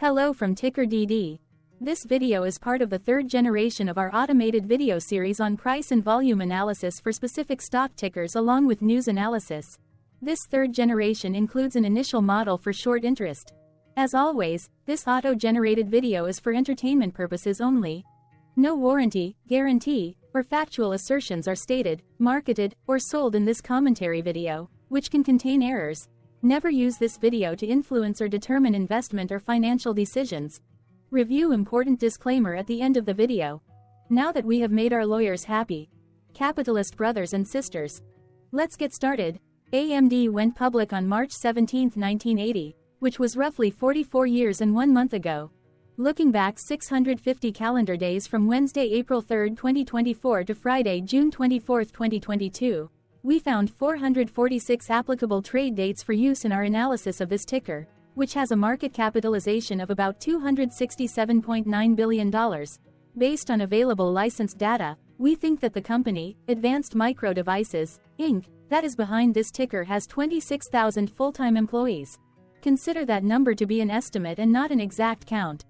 Hello from TickerDD. This video is part of the third generation of our automated video series on price and volume analysis for specific stock tickers along with news analysis. This third generation includes an initial model for short interest. As always, this auto-generated video is for entertainment purposes only. No warranty, guarantee, or factual assertions are stated, marketed, or sold in this commentary video, which can contain errors. Never use this video to influence or determine investment or financial decisions. Review important disclaimer at the end of the video. Now that we have made our lawyers happy, capitalist brothers and sisters, let's get started. AMD went public on March 17, 1980, which was roughly 44 years and 1 month ago. Looking back 650 calendar days from Wednesday, April 3, 2024 to Friday, June 24, 2022, we found 446 applicable trade dates for use in our analysis of this ticker, which has a market capitalization of about $267.9 billion. Based on available licensed data, we think that the company, Advanced Micro Devices, Inc., that is behind this ticker has 26,000 full-time employees. Consider that number to be an estimate and not an exact count.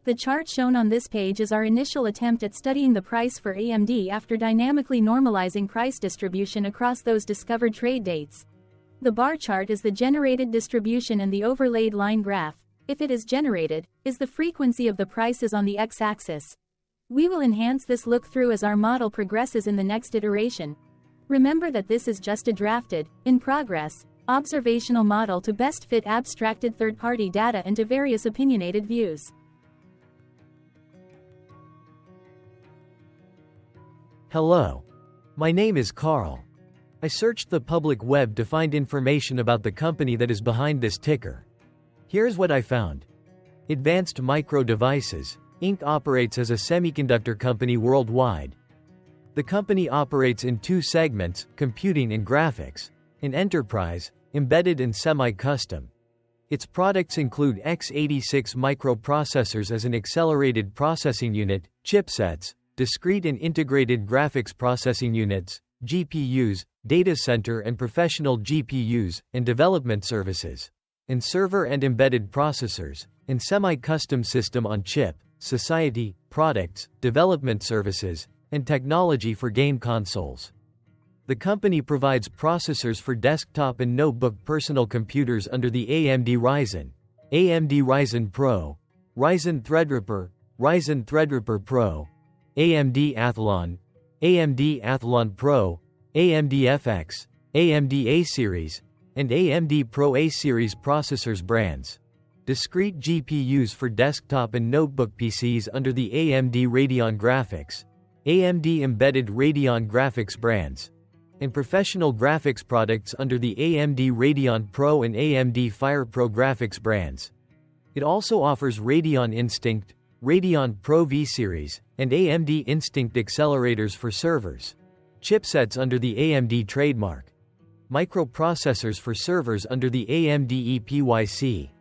The chart shown on this page is our initial attempt at studying the price for AMD after dynamically normalizing price distribution across those discovered trade dates. The bar chart is the generated distribution and the overlaid line graph, if it is generated, is the frequency of the prices on the x-axis. We will enhance this look-through as our model progresses in the next iteration. Remember that this is just a drafted, in progress, observational model to best fit abstracted third-party data into various opinionated views. Hello. My name is Carl. I searched the public web to find information about the company that is behind this ticker. Here's what I found. Advanced Micro Devices, Inc. operates as a semiconductor company worldwide. The company operates in two segments, computing and graphics, in enterprise, embedded and semi-custom. Its products include x86 microprocessors as an accelerated processing unit, chipsets, discrete and integrated graphics processing units, GPUs, data center and professional GPUs, and development services, and server and embedded processors, and semi-custom system-on-chip, society, products, development services, and technology for game consoles. The company provides processors for desktop and notebook personal computers under the AMD Ryzen, AMD Ryzen Pro, Ryzen Threadripper Pro, AMD Athlon, AMD Athlon Pro, AMD FX, AMD A-Series, and AMD Pro A-Series processors brands. Discrete GPUs for desktop and notebook PCs under the AMD Radeon Graphics, AMD Embedded Radeon Graphics brands, and professional graphics products under the AMD Radeon Pro and AMD FirePro graphics brands. It also offers Radeon Instinct, Radeon Pro V-Series, and AMD Instinct accelerators for servers. Chipsets under the AMD trademark. Microprocessors for servers under the AMD EPYC.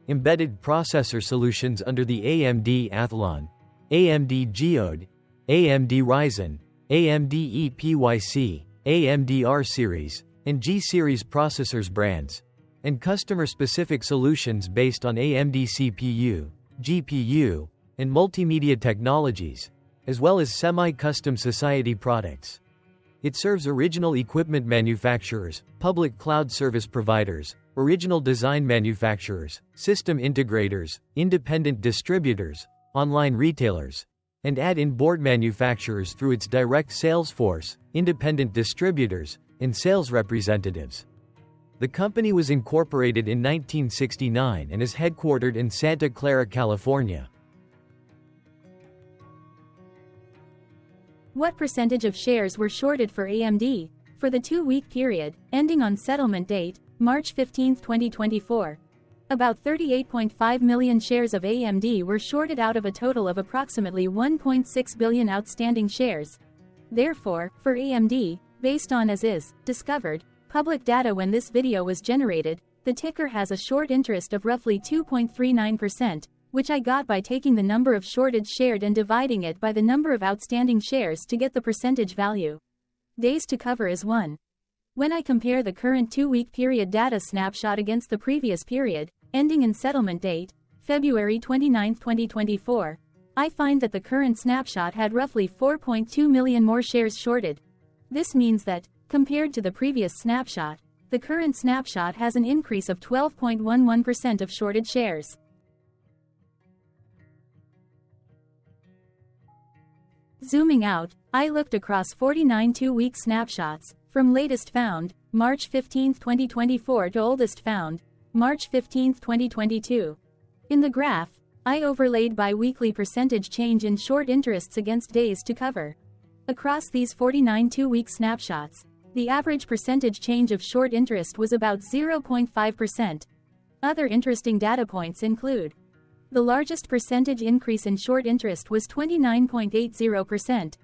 Embedded processor solutions under the AMD Athlon, AMD Geode, AMD Ryzen, AMD EPYC, AMD R-Series, and G-Series processors brands. And customer-specific solutions based on AMD CPU, GPU, and multimedia technologies, as well as semi-custom society products. It serves original equipment manufacturers, public cloud service providers, original design manufacturers, system integrators, independent distributors, online retailers, and add-in board manufacturers through its direct sales force, independent distributors, and sales representatives. The company was incorporated in 1969 and is headquartered in Santa Clara, California. What percentage of shares were shorted for AMD for the 2-week period, ending on settlement date, March 15, 2024? About 38.5 million shares of AMD were shorted out of a total of approximately 1.6 billion outstanding shares. Therefore, for AMD, based on as is discovered public data when this video was generated, the ticker has a short interest of roughly 2.39%, which I got by taking the number of shorted shared and dividing it by the number of outstanding shares to get the percentage value. Days to cover is 1. When I compare the current 2-week period data snapshot against the previous period, ending in settlement date, February 29, 2024, I find that the current snapshot had roughly 4.2 million more shares shorted. This means that, compared to the previous snapshot, the current snapshot has an increase of 12.11% of shorted shares. Zooming out, I looked across 49 two-week snapshots, from latest found, March 15, 2024 to oldest found, March 15, 2022. In the graph, I overlaid bi-weekly percentage change in short interests against days to cover. Across these 49 two-week snapshots, the average percentage change of short interest was about 0.5%. Other interesting data points include: the largest percentage increase in short interest was 29.80%.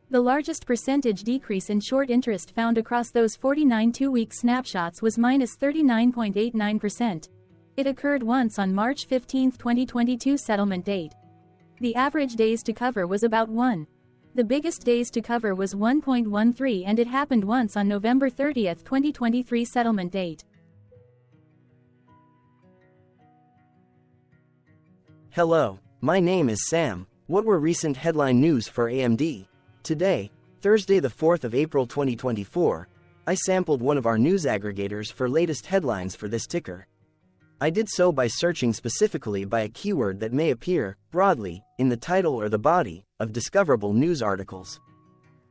The largest percentage decrease in short interest found across those 49 two-week snapshots was minus 39.89%. It occurred once on March 15, 2022 settlement date. The average days to cover was about 1. The biggest days to cover was 1.13, and it happened once on November 30, 2023 settlement date. Hello, my name is Sam. What were recent headline news for AMD? Today, Thursday the 4th of April 2024, I sampled one of our news aggregators for latest headlines for this ticker. I did so by searching specifically by a keyword that may appear, broadly, in the title or the body, of discoverable news articles.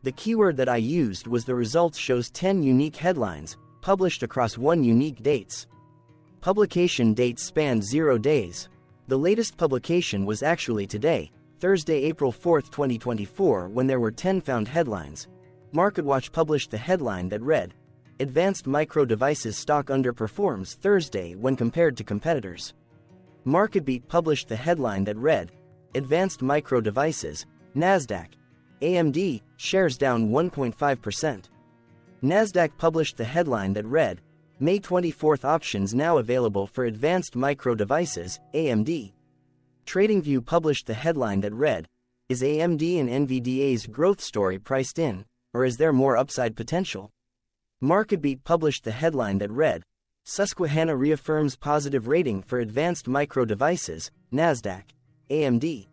The keyword that I used was the results shows 10 unique headlines, published across 1 unique dates. Publication dates spanned 0 days. The latest publication was actually today, Thursday, April 4, 2024, when there were 10 found headlines. MarketWatch published the headline that read, "Advanced Micro Devices Stock Underperforms Thursday when compared to competitors." MarketBeat published the headline that read, "Advanced Micro Devices, Nasdaq, AMD, shares down 1.5%. Nasdaq published the headline that read, "May 24th options now available for Advanced Micro Devices, AMD." TradingView published the headline that read, "Is AMD and NVDA's growth story priced in, or is there more upside potential?" MarketBeat published the headline that read, "Susquehanna reaffirms positive rating for Advanced Micro Devices, Nasdaq, AMD."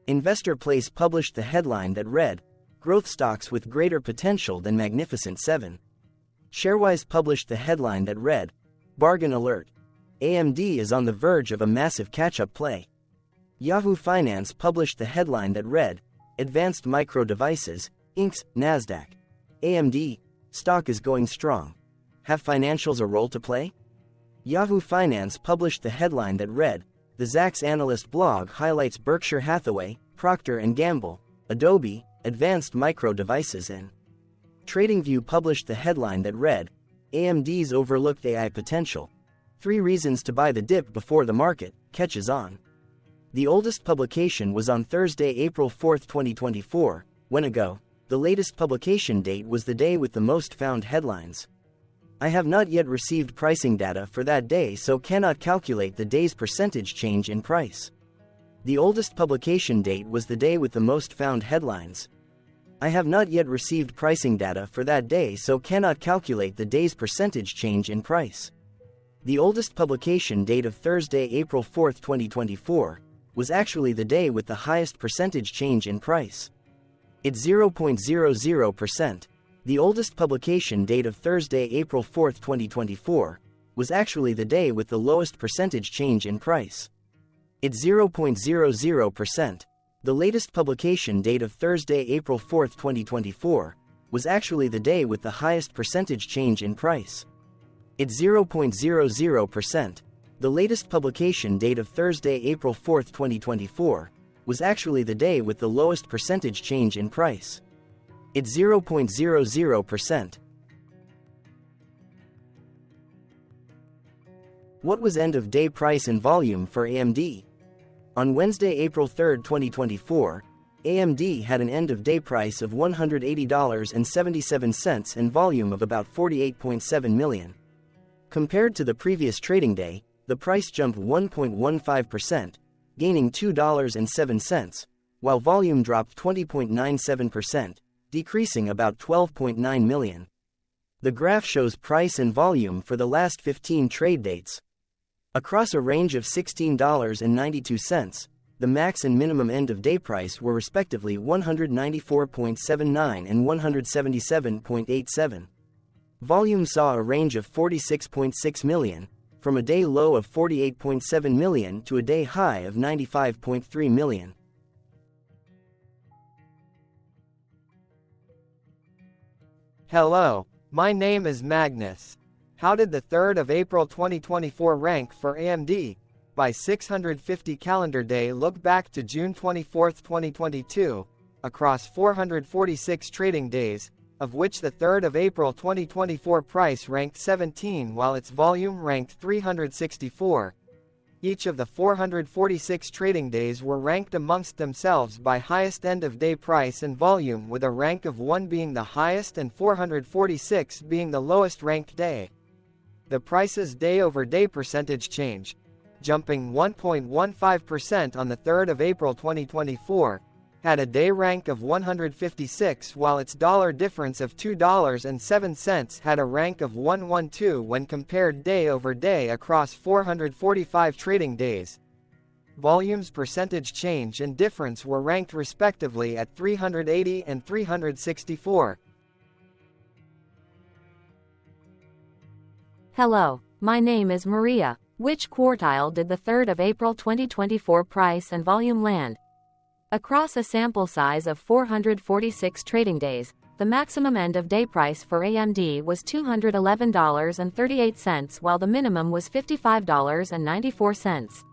Investor Place published the headline that read, "Growth stocks with greater potential than Magnificent Seven." Sharewise published the headline that read, "Bargain Alert. AMD is on the verge of a massive catch-up play." Yahoo Finance published the headline that read, "Advanced Micro Devices, Inc.'s, Nasdaq, AMD, stock is going strong. Have financials a role to play?" Yahoo Finance published the headline that read, "The Zacks Analyst blog highlights Berkshire Hathaway, Procter & Gamble, Adobe, Advanced Micro Devices in." TradingView published the headline that read, "AMD's overlooked AI potential. 3 reasons to buy the dip before the market catches on." The oldest publication was on Thursday, April 4, 2024, when ago. The latest publication date was the day with the most found headlines. I have not yet received pricing data for that day, so cannot calculate the day's percentage change in price. The oldest publication date was the day with the most found headlines. I have not yet received pricing data for that day, so cannot calculate the day's percentage change in price. The oldest publication date of Thursday, April 4, 2024, was actually the day with the highest percentage change in price. It's 0.00%. The oldest publication date of Thursday, April 4, 2024, was actually the day with the lowest percentage change in price. It's 0.00%. The latest publication date of Thursday, April 4, 2024, was actually the day with the highest percentage change in price. It's 0.00%. The latest publication date of Thursday, April 4, 2024, was actually the day with the lowest percentage change in price. It's 0.00%. What was end-of-day price and volume for AMD? On Wednesday, April 3, 2024, AMD had an end-of-day price of $180.77 and volume of about 48.7 million. Compared to the previous trading day, the price jumped 1.15%, gaining $2.07, while volume dropped 20.97%, decreasing about 12.9 million. The graph shows price and volume for the last 15 trade dates. Across a range of $16.92, the max and minimum end-of-day price were respectively $194.79 and $177.87. Volume saw a range of 46.6 million, from a day low of 48.7 million to a day high of 95.3 million. Hello, my name is Magnus. How did the 3rd of April 2024 rank for AMD? By 650 calendar day look back to June 24, 2022, across 446 trading days, of which the 3rd of April 2024 price ranked 17 while its volume ranked 364. Each of the 446 trading days were ranked amongst themselves by highest end-of-day price and volume, with a rank of 1 being the highest and 446 being the lowest ranked day. The price's day-over-day percentage change, jumping 1.15% on the 3rd of April 2024, had a day rank of 156 while its dollar difference of $2.07 had a rank of 112 when compared day over day across 445 trading days. Volume's percentage change and difference were ranked respectively at 380 and 364. Hello, my name is Maria. Which quartile did the 3rd of April 2024 price and volume land? Across a sample size of 446 trading days, the maximum end-of-day price for AMD was $211.38 while the minimum was $55.94.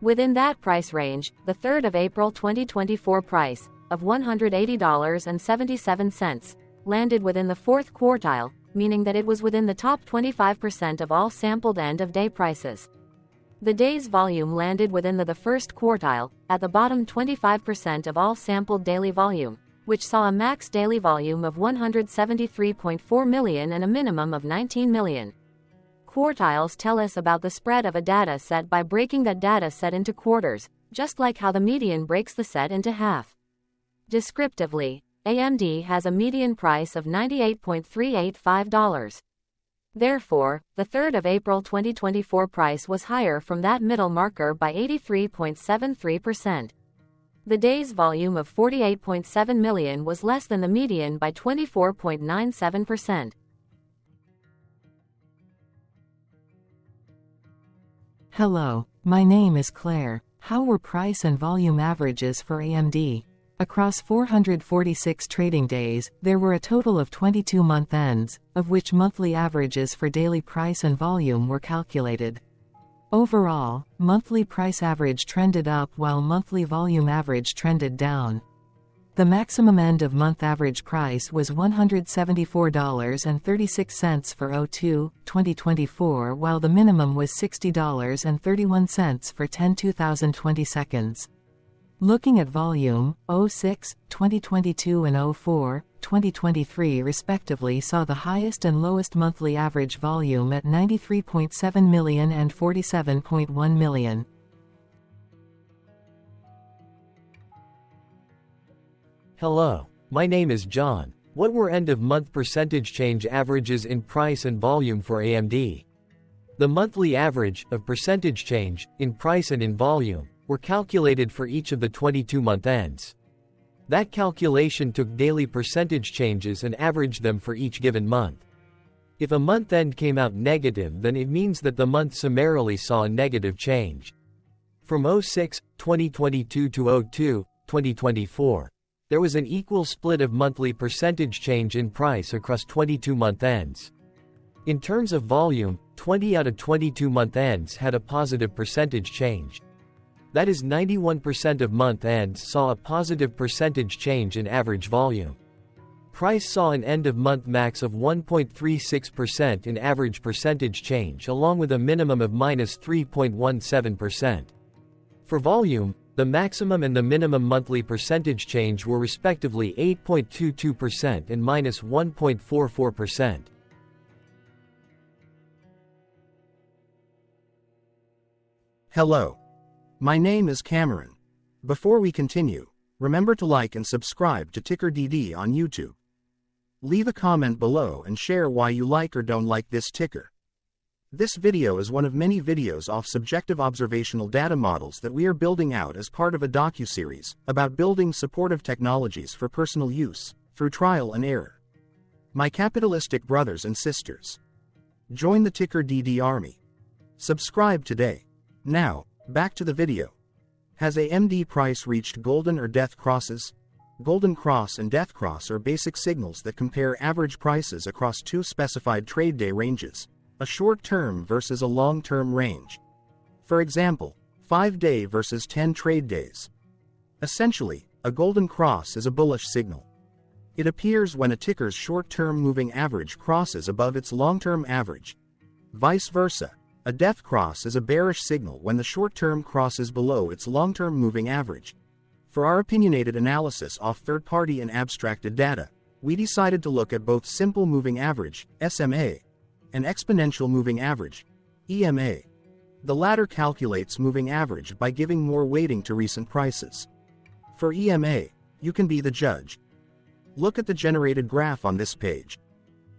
Within that price range, the 3rd of April 2024 price, of $180.77, landed within the 4th quartile, meaning that it was within the top 25% of all sampled end-of-day prices. The day's volume landed within the first quartile, at the bottom 25% of all sampled daily volume, which saw a max daily volume of 173.4 million and a minimum of 19 million. Quartiles tell us about the spread of a data set by breaking that data set into quarters, just like how the median breaks the set into half. Descriptively, AMD has a median price of $98.385. Therefore, the 3rd of April 2024 price was higher from that middle marker by 83.73%. The day's volume of 48.7 million was less than the median by 24.97%. Hello, my name is Claire. How were price and volume averages for AMD? Across 446 trading days, there were a total of 22 month ends, of which monthly averages for daily price and volume were calculated. Overall, monthly price average trended up while monthly volume average trended down. The maximum end-of-month average price was $174.36 for 02/2024 while the minimum was $60.31 for 10/2020 seconds. Looking at volume, 06/2022 and 04/2023 respectively saw the highest and lowest monthly average volume at 93.7 million and 47.1 million. Hello, my name is John. What were end-of-month percentage change averages in price and volume for AMD? The monthly average of percentage change in price and in volume were calculated for each of the 22-month ends. That calculation took daily percentage changes and averaged them for each given month. If a month end came out negative, then it means that the month summarily saw a negative change. From 06/2022 to 02/2024, there was an equal split of monthly percentage change in price across 22-month ends. In terms of volume, 20 out of 22 month ends had a positive percentage change. That is, 91% of month ends saw a positive percentage change in average volume. Price saw an end-of-month max of 1.36% in average percentage change along with a minimum of -3.17%. For volume, the maximum and the minimum monthly percentage change were respectively 8.22% and -1.44%. Hello. My name is Cameron. Before we continue, remember to like and subscribe to TickerDD on YouTube. Leave a comment below and share why you like or don't like this ticker. This video is one of many videos off subjective observational data models that we are building out as part of a docuseries about building supportive technologies for personal use, through trial and error. My capitalistic brothers and sisters, join the TickerDD army. Subscribe today. Now, back to the video. Has AMD price reached golden or death crosses? Golden cross and death cross are basic signals that compare average prices across two specified trade day ranges, a short-term versus a long-term range. For example, 5-day versus 10 trade days. Essentially, a golden cross is a bullish signal. It appears when a ticker's short-term moving average crosses above its long-term average. Vice versa, a death cross is a bearish signal when the short-term crosses below its long-term moving average. For our opinionated analysis off third-party and abstracted data, we decided to look at both simple moving average, SMA, and exponential moving average, EMA. The latter calculates moving average by giving more weighting to recent prices. For EMA, you can be the judge. Look at the generated graph on this page.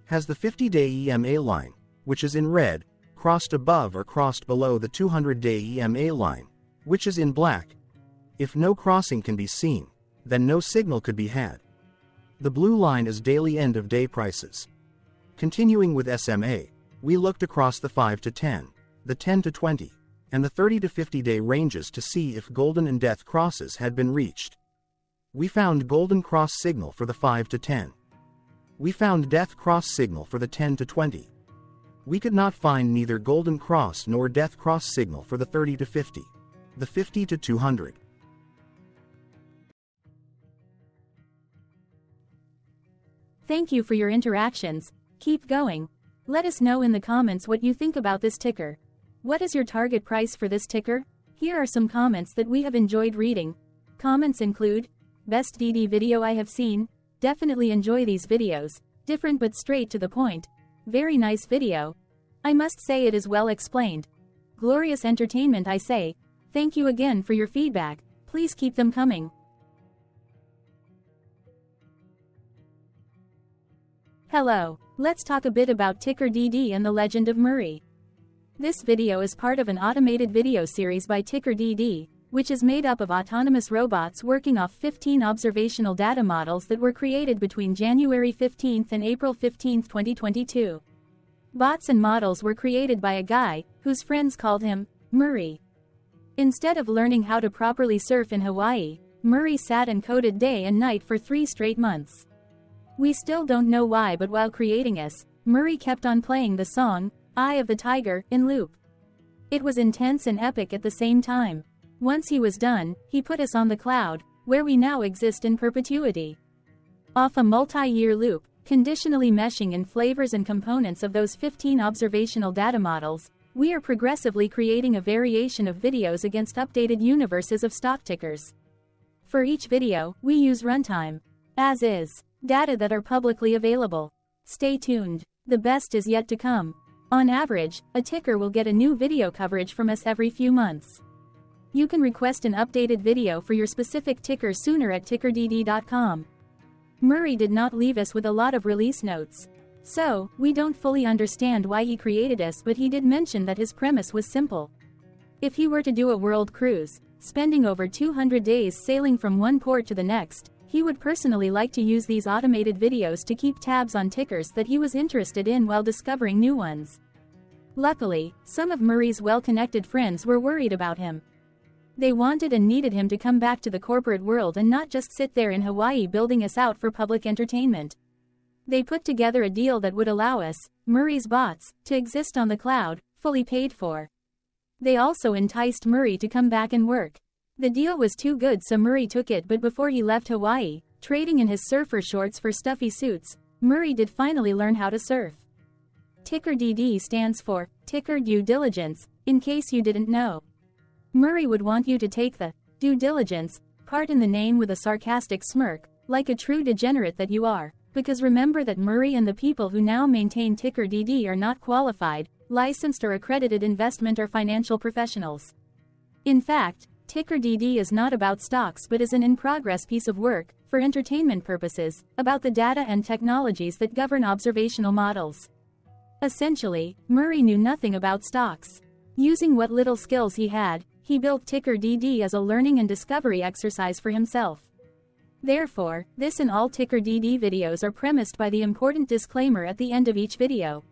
Has the 50-day EMA line, which is in red, crossed above or crossed below the 200-day EMA line, which is in black? If no crossing can be seen, then no signal could be had. The blue line is daily end-of-day prices. Continuing with SMA, we looked across the 5 to 10, the 10 to 20, and the 30 to 50-day ranges to see if golden and death crosses had been reached. We found golden cross signal for the 5 to 10. We found death cross signal for the 10 to 20. We could not find neither golden cross nor death cross signal for the 30 to 50, the 50 to 200. Thank you for your interactions. Keep going. Let us know in the comments what you think about this ticker. What is your target price for this ticker? Here are some comments that we have enjoyed reading. Comments include, best DD video I have seen, definitely enjoy these videos, different but straight to the point. Very nice video. I must say it is well explained. Glorious entertainment I say. Thank you again for your feedback. Please keep them coming. Hello, let's talk a bit about TickerDD and the Legend of Murray. This video is part of an automated video series by TickerDD, which is made up of autonomous robots working off 15 observational data models that were created between January 15 and April 15, 2022. Bots and models were created by a guy, whose friends called him Murray. Instead of learning how to properly surf in Hawaii, Murray sat and coded day and night for 3 straight months. We still don't know why, but while creating us, Murray kept on playing the song, Eye of the Tiger, in loop. It was intense and epic at the same time. Once he was done, he put us on the cloud, where we now exist in perpetuity. Off a multi-year loop, conditionally meshing in flavors and components of those 15 observational data models, we are progressively creating a variation of videos against updated universes of stock tickers. For each video, we use runtime, as is, data that are publicly available. Stay tuned. The best is yet to come. On average, a ticker will get a new video coverage from us every few months. You can request an updated video for your specific ticker sooner at TickerDD.com. Murray did not leave us with a lot of release notes. So, we don't fully understand why he created us, but he did mention that his premise was simple. If he were to do a world cruise, spending over 200 days sailing from one port to the next, he would personally like to use these automated videos to keep tabs on tickers that he was interested in while discovering new ones. Luckily, some of Murray's well-connected friends were worried about him. They wanted and needed him to come back to the corporate world and not just sit there in Hawaii building us out for public entertainment. They put together a deal that would allow us, Murray's bots, to exist on the cloud, fully paid for. They also enticed Murray to come back and work. The deal was too good, so Murray took it, but before he left Hawaii, trading in his surfer shorts for stuffy suits, Murray did finally learn how to surf. TickerDD stands for Ticker Due Diligence, in case you didn't know. Murray would want you to take the due diligence part in the name with a sarcastic smirk, like a true degenerate that you are, because remember that Murray and the people who now maintain TickerDD are not qualified, licensed or accredited investment or financial professionals. In fact, TickerDD is not about stocks but is an in-progress piece of work, for entertainment purposes, about the data and technologies that govern observational models. Essentially, Murray knew nothing about stocks. Using what little skills he had, he built TickerDD as a learning and discovery exercise for himself. Therefore, this and all TickerDD videos are premised by the important disclaimer at the end of each video.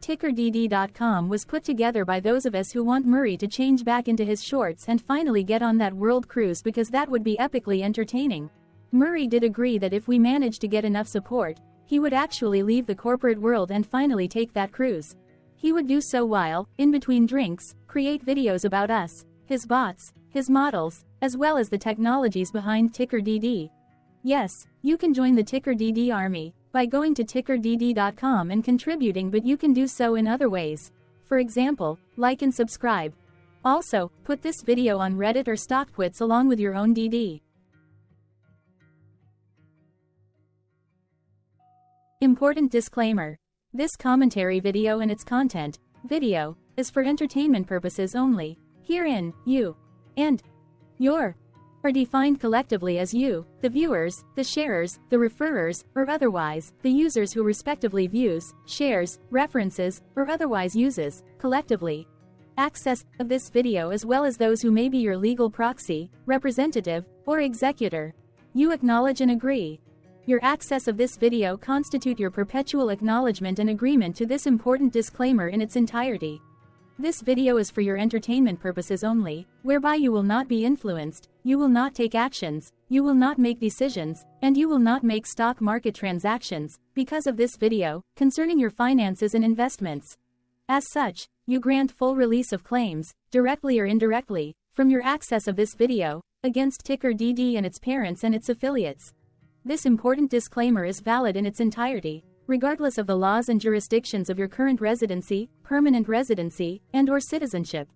TickerDD.com was put together by those of us who want Murray to change back into his shorts and finally get on that world cruise, because that would be epically entertaining. Murray did agree that if we managed to get enough support, he would actually leave the corporate world and finally take that cruise. He would do so while, in between drinks, create videos about us, his bots, his models, as well as the technologies behind TickerDD. Yes, you can join the TickerDD army by going to TickerDD.com and contributing, but you can do so in other ways. For example, like and subscribe. Also, put this video on Reddit or StockTwits along with your own DD. Important disclaimer. This commentary video and its content, video, is for entertainment purposes only. Herein, you and your are defined collectively as you, the viewers, the sharers, the referrers, or otherwise, the users who respectively views, shares, references, or otherwise uses, collectively, access of this video, as well as those who may be your legal proxy, representative, or executor. You acknowledge and agree. Your access of this video constitute your perpetual acknowledgement and agreement to this important disclaimer in its entirety. This video is for your entertainment purposes only, whereby you will not be influenced, you will not take actions, you will not make decisions, and you will not make stock market transactions, because of this video, concerning your finances and investments. As such, you grant full release of claims, directly or indirectly, from your access of this video, against TickerDD and its parents and its affiliates. This important disclaimer is valid in its entirety, regardless of the laws and jurisdictions of your current residency, permanent residency, and/or citizenship.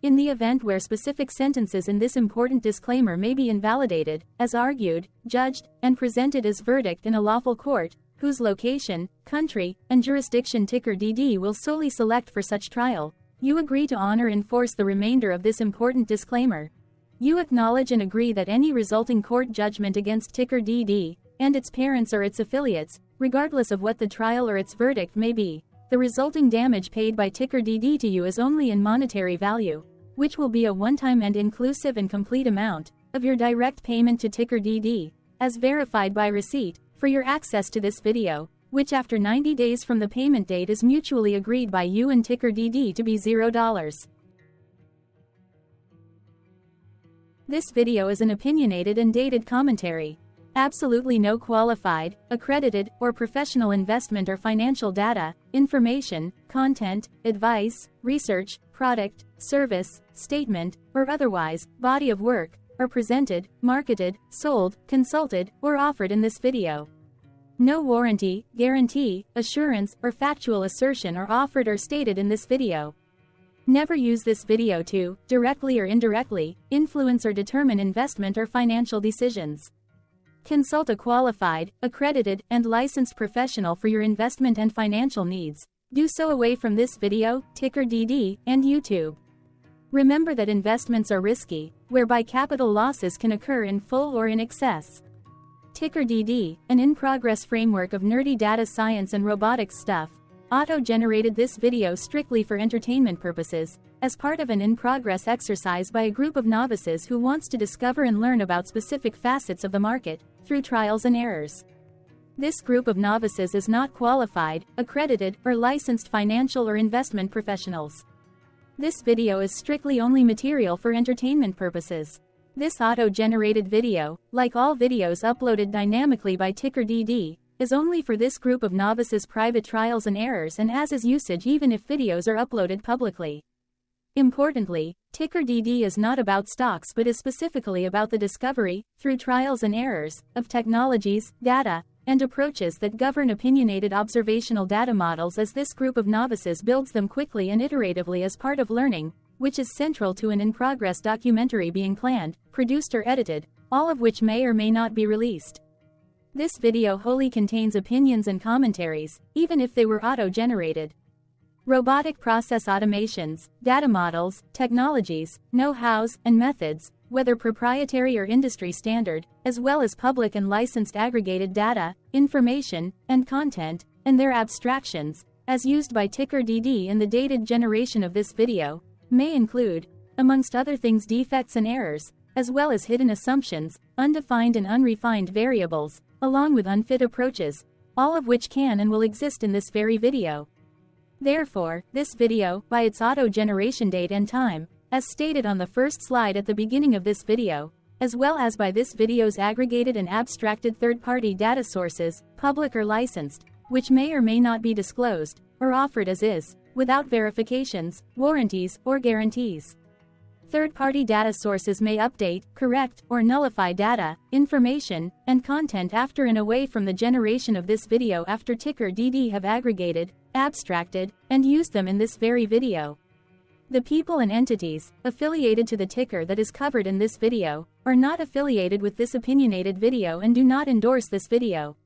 In the event where specific sentences in this important disclaimer may be invalidated, as argued, judged, and presented as verdict in a lawful court, whose location, country, and jurisdiction TickerDD will solely select for such trial, you agree to honor and enforce the remainder of this important disclaimer. You acknowledge and agree that any resulting court judgment against TickerDD and its parents or its affiliates, regardless of what the trial or its verdict may be, the resulting damage paid by TickerDD to you is only in monetary value, which will be a one-time and inclusive and complete amount of your direct payment to TickerDD, as verified by receipt, for your access to this video, which after 90 days from the payment date is mutually agreed by you and TickerDD to be $0. This video is an opinionated and dated commentary. Absolutely no qualified, accredited, or professional investment or financial data, information, content, advice, research, product, service, statement, or otherwise, body of work, are presented, marketed, sold, consulted, or offered in this video. No warranty, guarantee, assurance, or factual assertion are offered or stated in this video. Never use this video to, directly or indirectly, influence or determine investment or financial decisions. Consult a qualified, accredited, and licensed professional for your investment and financial needs. Do so away from this video, TickerDD, and YouTube. Remember that investments are risky, whereby capital losses can occur in full or in excess. TickerDD, an in-progress framework of nerdy data science and robotics stuff, auto-generated this video strictly for entertainment purposes, as part of an in-progress exercise by a group of novices who wants to discover and learn about specific facets of the market, through trials and errors. This group of novices is not qualified, accredited, or licensed financial or investment professionals. This video is strictly only material for entertainment purposes. This auto-generated video, like all videos uploaded dynamically by TickerDD, is only for this group of novices' private trials and errors, and as is usage even if videos are uploaded publicly. Importantly, TickerDD is not about stocks but is specifically about the discovery, through trials and errors, of technologies, data, and approaches that govern opinionated observational data models as this group of novices builds them quickly and iteratively as part of learning, which is central to an in-progress documentary being planned, produced or edited, all of which may or may not be released. This video wholly contains opinions and commentaries, even if they were auto-generated. Robotic process automations, data models, technologies, know-hows, and methods, whether proprietary or industry standard, as well as public and licensed aggregated data, information, and content, and their abstractions, as used by TickerDD in the dated generation of this video, may include, amongst other things, defects and errors, as well as hidden assumptions, undefined and unrefined variables, along with unfit approaches, all of which can and will exist in this very video. Therefore, this video, by its auto-generation date and time, as stated on the first slide at the beginning of this video, as well as by this video's aggregated and abstracted third-party data sources, public or licensed, which may or may not be disclosed, or offered as is, without verifications, warranties, or guarantees. Third-party data sources may update, correct, or nullify data, information, and content after and away from the generation of this video after TickerDD have aggregated, abstracted, and used them in this very video. The people and entities affiliated to the ticker that is covered in this video are not affiliated with this opinionated video and do not endorse this video.